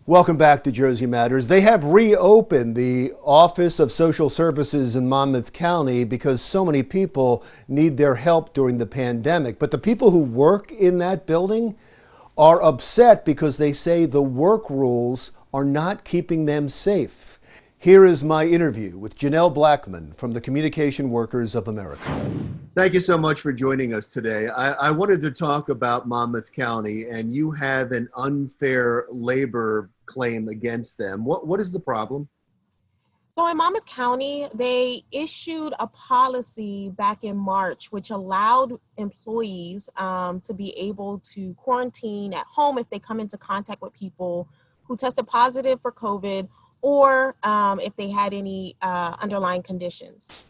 Welcome back to Jersey Matters. They have reopened the Office of Social Services in Monmouth County because so many people need their help during the pandemic. But the people who work in that building are upset because they say the work rules are not keeping them safe. Here is my interview with Jenelle Blackmon from the Communication Workers of America. Thank you so much for joining us today. I wanted to talk about Monmouth County, and you have an unfair labor claim against them. What is the problem? So in Monmouth County, they issued a policy back in March, which allowed employees to be able to quarantine at home if they come into contact with people who tested positive for COVID or if they had any underlying conditions.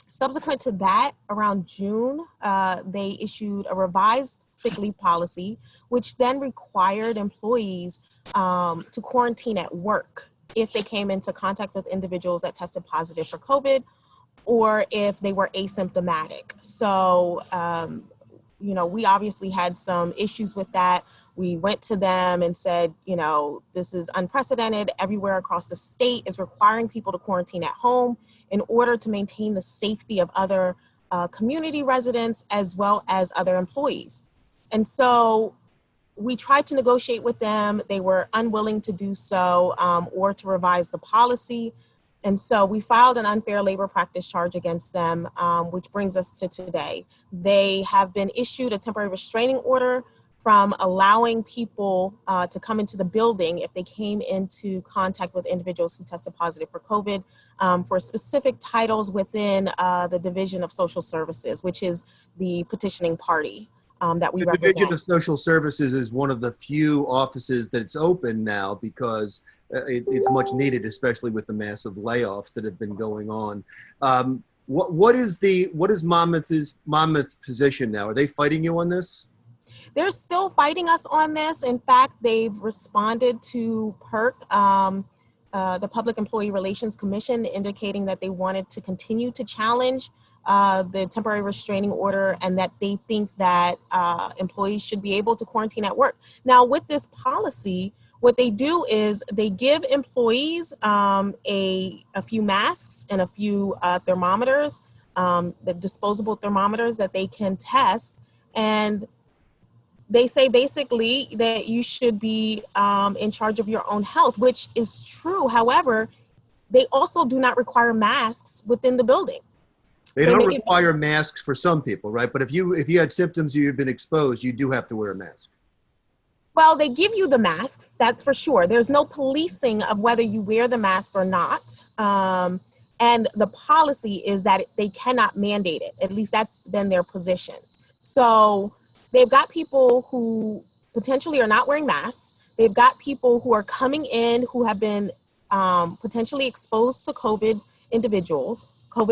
Subsequent to that, around June, they issued a revised sick leave policy, which then required employees to quarantine at work if they came into contact with individuals that tested positive for COVID or if they were asymptomatic. So, we obviously had some issues with that. We went to them and said, this is unprecedented. Everywhere across the state is requiring people to quarantine at home in order to maintain the safety of other community residents as well as other employees. And so we tried to negotiate with them. They were unwilling to do so or to revise the policy. And so we filed an unfair labor practice charge against them, which brings us to today. They have been issued a temporary restraining order from allowing people to come into the building if they came into contact with individuals who tested positive for COVID for specific titles within the Division of Social Services, which is the petitioning party that we represent. The Division of Social Services is one of the few offices that's open now because it's much needed, especially with the massive layoffs that have been going on. What is Monmouth's position now? Are they fighting you on this? They're still fighting us on this. In fact, they've responded to PERC, the Public Employee Relations Commission, indicating that they wanted to continue to challenge the temporary restraining order and that they think that employees should be able to quarantine at work. Now, with this policy, what they do is they give employees a few masks and a few thermometers, the disposable thermometers that they can test, and they say basically that you should be in charge of your own health, which is true. However, they also do not require masks within the building. They don't require masks for some people, right? But if you had symptoms, you've been exposed, you do have to wear a mask. Well, they give you the masks, that's for sure. There's no policing of whether you wear the mask or not. And the policy is that they cannot mandate it. At least that's been their position. So they've got people who potentially are not wearing masks. They've got people who are coming in who have been potentially exposed to COVID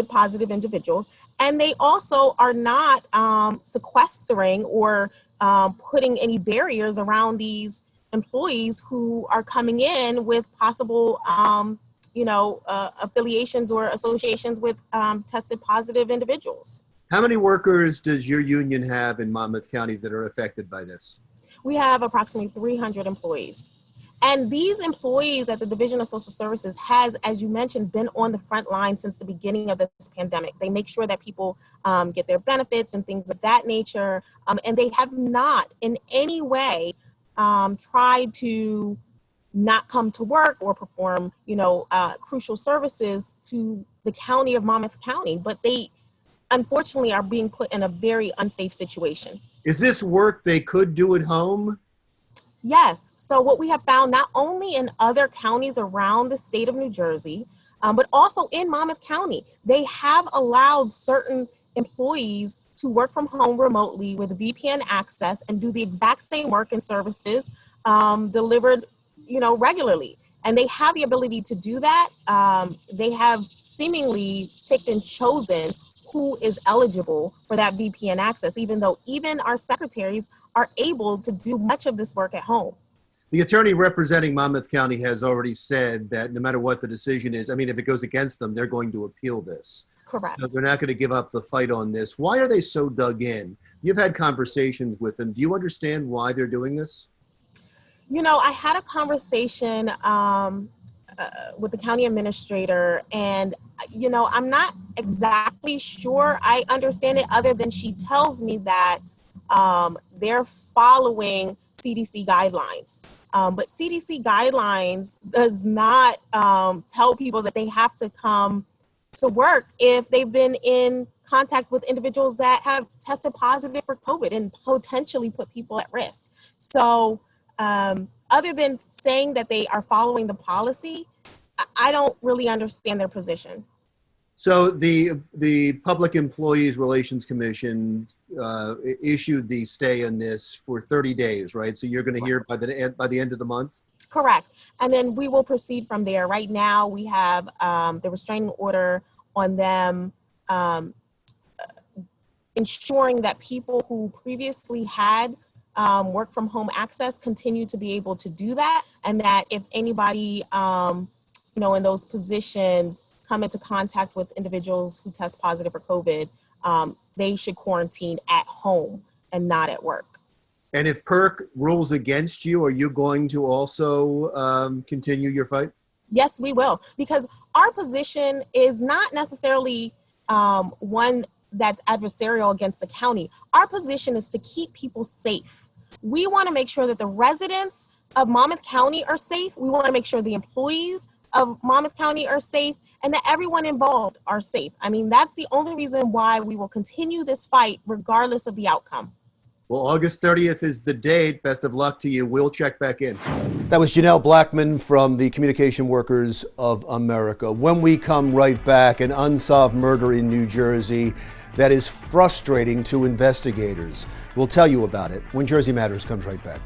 positive individuals. And they also are not sequestering or putting any barriers around these employees who are coming in with possible, affiliations or associations with tested positive individuals. How many workers does your union have in Monmouth County that are affected by this? We have approximately 300 employees. And these employees at the Division of Social Services has, as you mentioned, been on the front line since the beginning of this pandemic. They make sure that people get their benefits and things of that nature. And they have not in any way tried to not come to work or perform, crucial services to the county of Monmouth County. But they unfortunately are being put in a very unsafe situation. Is this work they could do at home? Yes. So what we have found, not only in other counties around the state of New Jersey, but also in Monmouth County, they have allowed certain employees to work from home remotely with VPN access and do the exact same work and services delivered, regularly. And they have the ability to do that. They have seemingly picked and chosen who is eligible for that VPN access, even though even our secretaries are able to do much of this work at home. The attorney representing Monmouth County has already said that no matter what the decision is, if it goes against them, they're going to appeal this. Correct. So they're not going to give up the fight on this. Why are they so dug in? You've had conversations with them. Do you understand why they're doing this? I had a conversation with the county administrator, and I'm not exactly sure I understand it, other than she tells me that they're following CDC guidelines. But CDC guidelines does not tell people that they have to come to work if they've been in contact with individuals that have tested positive for COVID and potentially put people at risk. So other than saying that they are following the policy, I don't really understand their position. So the Public Employees Relations Commission issued the stay on this for 30 days, right? So you're going to hear by the end of the month? Correct. And then we will proceed from there. Right now, we have the restraining order on them ensuring that people who previously had work from home access continue to be able to do that, and that if anybody in those positions come into contact with individuals who test positive for COVID, they should quarantine at home and not at work. And if PERC rules against you, are you going to also continue your fight? Yes, we will, because our position is not necessarily one that's adversarial against the county. Our position is to keep people safe. We want to make sure that the residents of Monmouth County are safe. We want to make sure the employees of Monmouth County are safe, and that everyone involved are safe. I mean, that's the only reason why we will continue this fight regardless of the outcome. Well, August 30th is the date. Best of luck to you. We'll check back in. That was Jenelle Blackmon from the Communication Workers of America. When we come right back, an unsolved murder in New Jersey that is frustrating to investigators. We'll tell you about it when Jersey Matters comes right back.